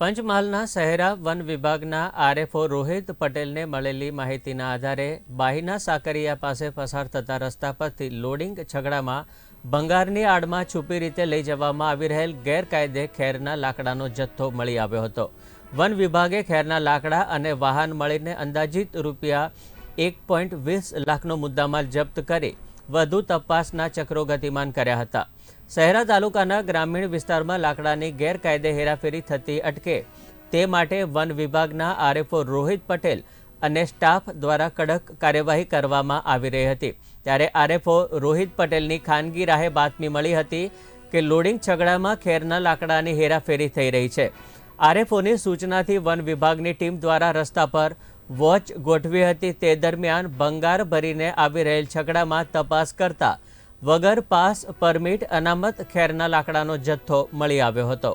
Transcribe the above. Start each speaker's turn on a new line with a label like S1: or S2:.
S1: પંચમહાલના શહેરા વન વિભાગના આરએફઓ રોહિત પટેલને મળેલી માહિતીના આધારે બાહીના સાકરિયા પાસે પસાર થતા રસ્તા પરથી લોડિંગ છગડામાં ભંગારની આડમાં છુપી રીતે લઈ જવામાં આવી રહેલ ગેરકાયદે ખેરના લાકડાનો જથ્થો મળી આવ્યો હતો। વન વિભાગે ખેરના લાકડા અને વાહન મળીને અંદાજિત રૂપિયા 1.20 લાખનો મુદ્દામાલ જપ્ત કરી વધુ તપાસના ચક્રો ગતિમાન કર્યા હતા। શહેરા તાલુકાના ગ્રામીણ વિસ્તારમાં લાકડાની ગેરકાયદે હેરાફેરી થતી અટકે તે માટે વન વિભાગના આરએફઓ રોહિત પટેલ અને સ્ટાફ દ્વારા કડક કાર્યવાહી કરવામાં આવી રહી હતી। ત્યારે આરએફઓ રોહિત પટેલની ખાનગી રાહે બાતમી મળી હતી કે લોડિંગ છગડામાં ખેરના લાકડાની હેરાફેરી થઈ રહી છે। આરએફઓની સૂચનાથી વન વિભાગની ટીમ દ્વારા રસ્તા પર વોચ ગોઠવી હતી। તે દરમિયાન ભંગાર ભરીને આવી રહેલ છગડામાં તપાસ કરતા વગર પાસ પરમિટ અનામત ખેરના લાકડાનો જથ્થો મળી આવ્યો હતો।